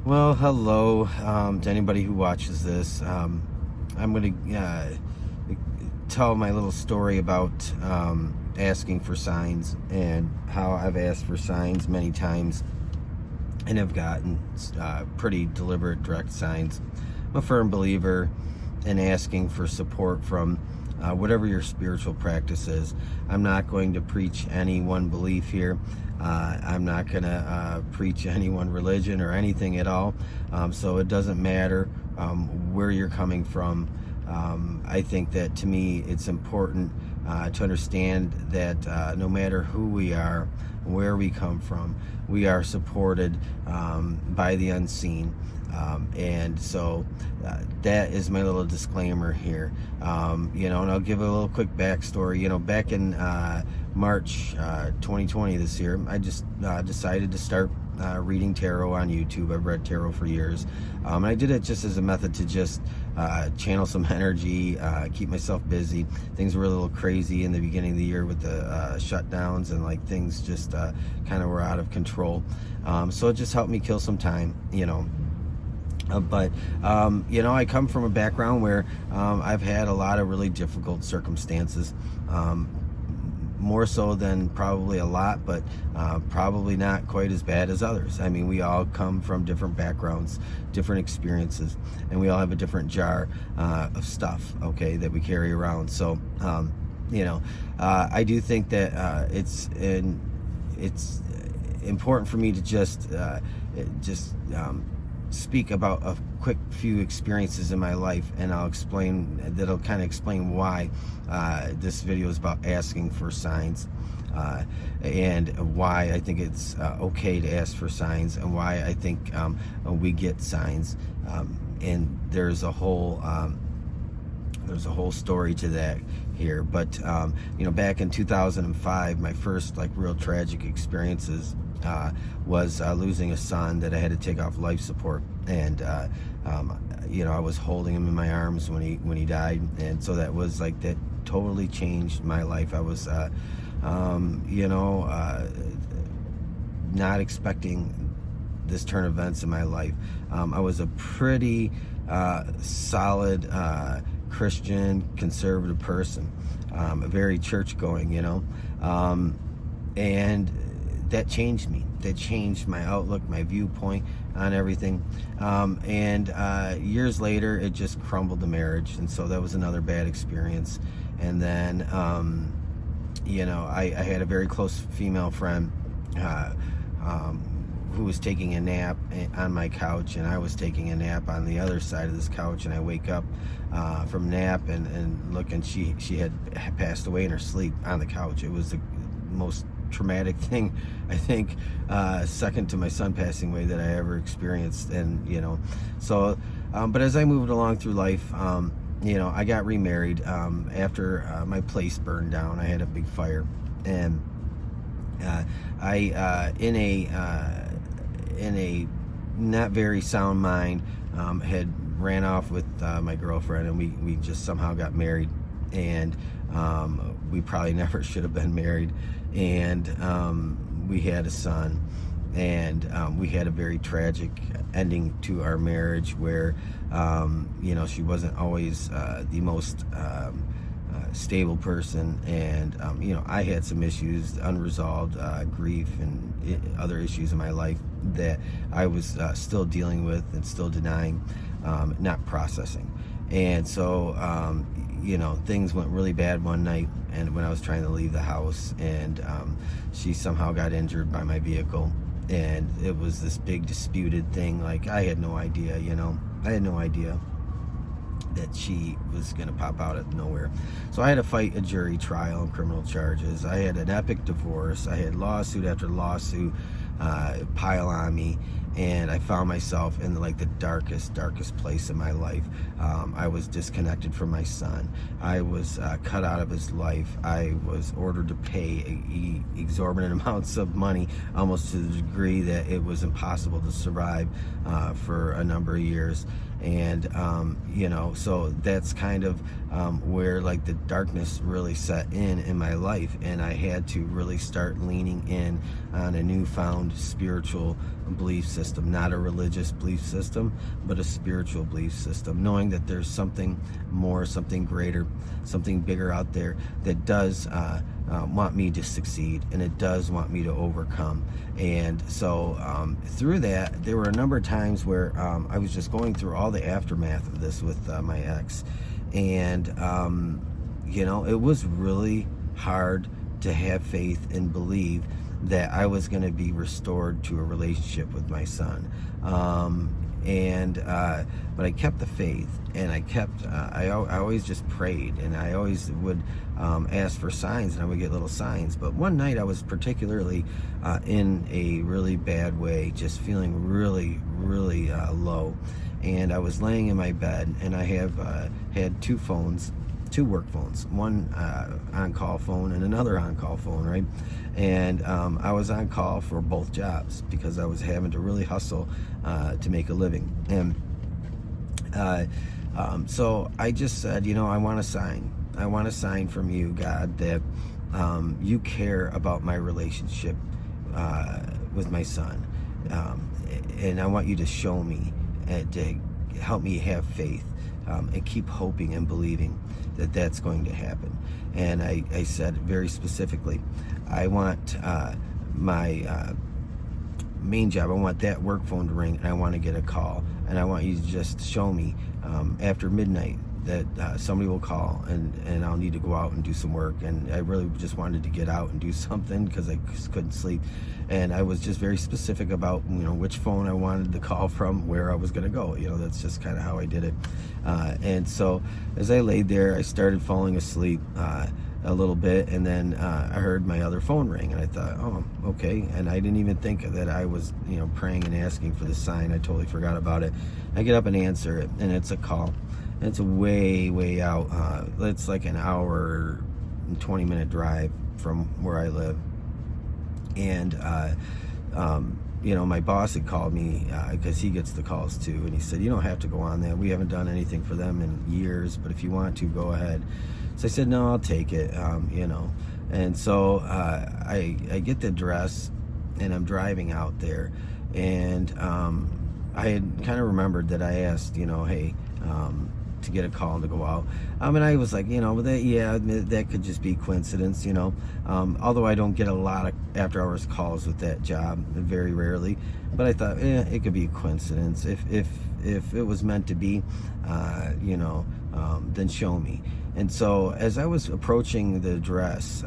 Well, hello to anybody who watches this. I'm going to tell my little story about asking for signs and how I've asked for signs many times and have gotten pretty deliberate, direct signs. I'm a firm believer in asking for support from whatever your spiritual practice is. I'm not going to preach any one belief here. I'm not going to preach any one religion or anything at all. So it doesn't matter where you're coming from. I think that to me it's important to understand that no matter who we are, where we come from, we are supported by the unseen. And so that is my little disclaimer here. And I'll give a little quick backstory. Back in March 2020 this year, I just decided to start reading tarot on YouTube. I've read tarot for years. And I did it just as a method to just channel some energy, keep myself busy. Things were a little crazy in the beginning of the year with the shutdowns, and things just kind of were out of control. So it just helped me kill some time, But I come from a background where I've had a lot of really difficult circumstances, more so than probably a lot, but probably not quite as bad as others. I mean, we all come from different backgrounds, different experiences, and we all have a different jar of stuff, okay, that we carry around. So, I do think that it's important for me to just speak about a quick few experiences in my life, and that'll kind of explain why this video is about asking for signs, and why I think it's okay to ask for signs, and why I think we get signs, and there's a whole story to that here. But back in 2005, my first real tragic experiences was losing a son that I had to take off life support, and I was holding him in my arms when he died, and so that was that totally changed my life. I was not expecting this turn of events in my life. I was a pretty solid Christian conservative person, very church going, and that changed me. That changed my outlook, my viewpoint on everything. And years later, it just crumbled the marriage, and so that was another bad experience. And then, I had a very close female friend who was taking a nap on my couch, and I was taking a nap on the other side of this couch, and I wake up from nap and look, and she had passed away in her sleep on the couch. It was the most traumatic thing, I think, second to my son passing away, that I ever experienced. And so but as I moved along through life, I got remarried after my place burned down. I had a big fire, and I in a not very sound mind had ran off with my girlfriend, and we just somehow got married, and we probably never should have been married. And we had a son, and we had a very tragic ending to our marriage, where she wasn't always the most stable person, and I had some issues, unresolved grief and other issues in my life that I was still dealing with and still denying, not processing. And so things went really bad one night, and when I was trying to leave the house, and she somehow got injured by my vehicle, and it was this big disputed thing. I had no idea, I had no idea that she was going to pop out of nowhere. So I had to fight a jury trial and criminal charges. I had an epic divorce. I had lawsuit after lawsuit pile on me, and I found myself in the darkest place in my life. I was disconnected from my son. I was cut out of his life. I was ordered to pay exorbitant amounts of money, almost to the degree that it was impossible to survive for a number of years. And so that's kind of where the darkness really set in my life, and I had to really start leaning in on a newfound sound spiritual belief system, not a religious belief system, but a spiritual belief system, knowing that there's something more, something greater, something bigger out there that does want me to succeed, and it does want me to overcome. And so through that, there were a number of times where I was just going through all the aftermath of this with my ex, and it was really hard to have faith and believe that I was going to be restored to a relationship with my son. But I kept the faith, and I always just prayed, and I always would ask for signs, and I would get little signs. But one night I was particularly in a really bad way, just feeling really, really low. And I was laying in my bed, and I have had two work phones, one on-call phone and another on-call phone, right? And I was on call for both jobs because I was having to really hustle to make a living. And so I just said, I want a sign. I want a sign from you, God, that you care about my relationship with my son. And I want you to show me, to help me have faith and keep hoping and believing that that's going to happen. And I said very specifically, I want my main job, I want that work phone to ring, and I want to get a call, and I want you to just show me after midnight that somebody will call, and I'll need to go out and do some work. And I really just wanted to get out and do something because I just couldn't sleep. And I was just very specific about which phone I wanted the call from, where I was going to go. That's just kind of how I did it. And so as I laid there, I started falling asleep a little bit, and then I heard my other phone ring, and I thought, oh, okay. And I didn't even think that I was praying and asking for the sign. I totally forgot about it. I get up and answer it, and it's a call. It's way, way out. It's like an hour and 20-minute drive from where I live. And my boss had called me because he gets the calls too, and he said, you don't have to go on that. We haven't done anything for them in years, but if you want to, go ahead. So I said, no, I'll take it. And so I get the address, and I'm driving out there, and I had kind of remembered that I asked, hey, to get a call to go out. And I was like, that could just be coincidence, although I don't get a lot of after hours calls with that job, very rarely. But I thought, it could be a coincidence. If it was meant to be, then show me. And so as I was approaching the address,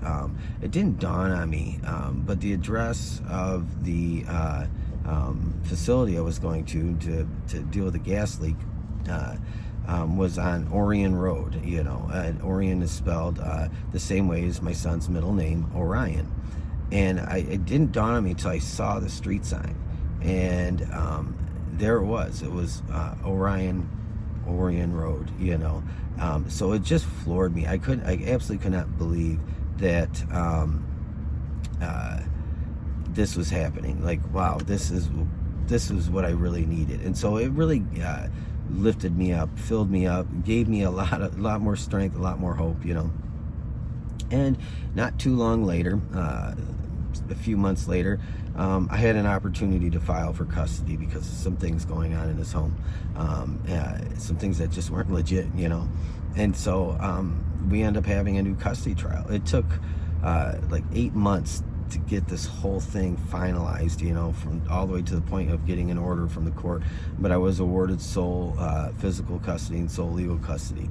it didn't dawn on me, but the address of the facility I was going to deal with a gas leak was on Orion Road. And Orion is spelled the same way as my son's middle name, Orion. And it didn't dawn on me until I saw the street sign, and there it was. It was Orion Road. So it just floored me. I absolutely could not believe that this was happening. Like, wow, this is what I really needed. And so it really lifted me up, filled me up, gave me a lot more strength, a lot more hope, And not too long later, a few months later, I had an opportunity to file for custody because of some things going on in his home, some things that just weren't legit, And so we ended up having a new custody trial. It took like 8 months to get this whole thing finalized, from all the way to the point of getting an order from the court. But I was awarded sole physical custody and sole legal custody.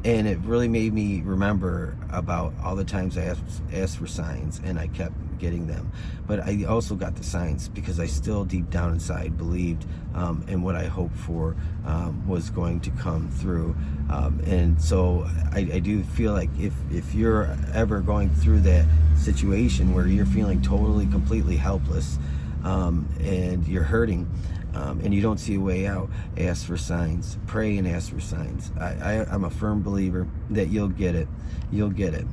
And it really made me remember about all the times I asked for signs, and I kept getting them. But I also got the signs because I still deep down inside believed in what I hoped for was going to come through. And so I do feel like if you're ever going through that situation where you're feeling totally, completely helpless, and you're hurting, and you don't see a way out, ask for signs. Pray and ask for signs. I'm a firm believer that you'll get it. You'll get it.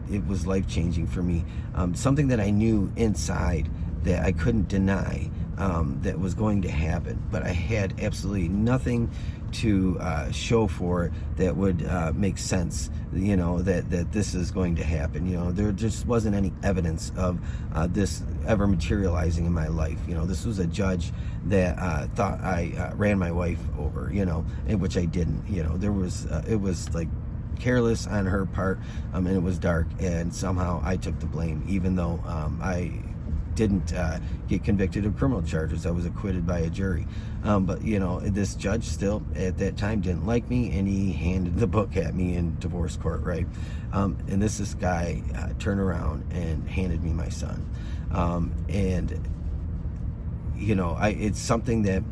It was life-changing for me. Something that I knew inside that I couldn't deny that was going to happen, but I had absolutely nothing to show for it that would make sense, that this is going to happen. There just wasn't any evidence of this ever materializing in my life. This was a judge that thought I ran my wife over, and which I didn't. There was it was like careless on her part, and it was dark, and somehow I took the blame, even though I didn't get convicted of criminal charges. I was acquitted by a jury. But this judge still at that time didn't like me, and he handed the book at me in divorce court, right? And this guy turned around and handed me my son. And it's something that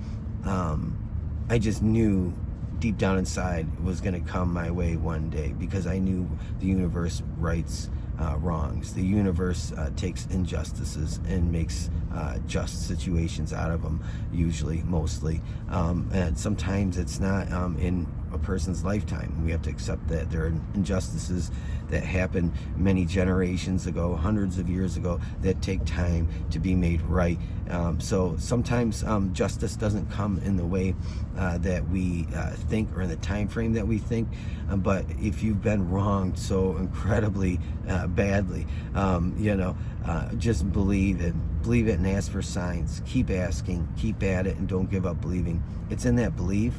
I just knew deep down inside was going to come my way one day, because I knew the universe rights wrongs. The universe takes injustices and makes just situations out of them, usually, mostly. And sometimes it's not in a person's lifetime. We have to accept that there are injustices that happened many generations ago, hundreds of years ago, that take time to be made right. So sometimes justice doesn't come in the way that we think, or in the time frame that we think. But if you've been wronged so incredibly badly, just believe it and ask for signs. Keep asking, keep at it, and don't give up believing. It's in that belief,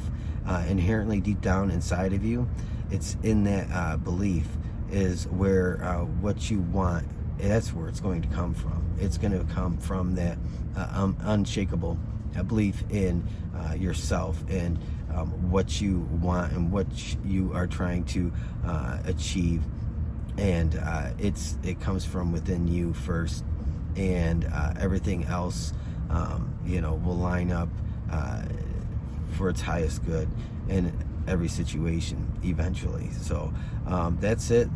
inherently deep down inside of you. It's in that belief is where what you want, that's where it's going to come from. It's going to come from that unshakable belief in yourself, and what you want and what you are trying to achieve. And it comes from within you first, and everything else will line up for its highest good in every situation eventually. So that's it.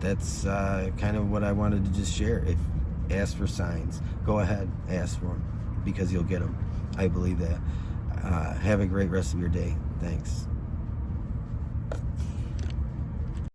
That's kind of what I wanted to just share. Ask for signs. Go ahead, ask for them, because you'll get them. I believe that. Have a great rest of your day. Thanks.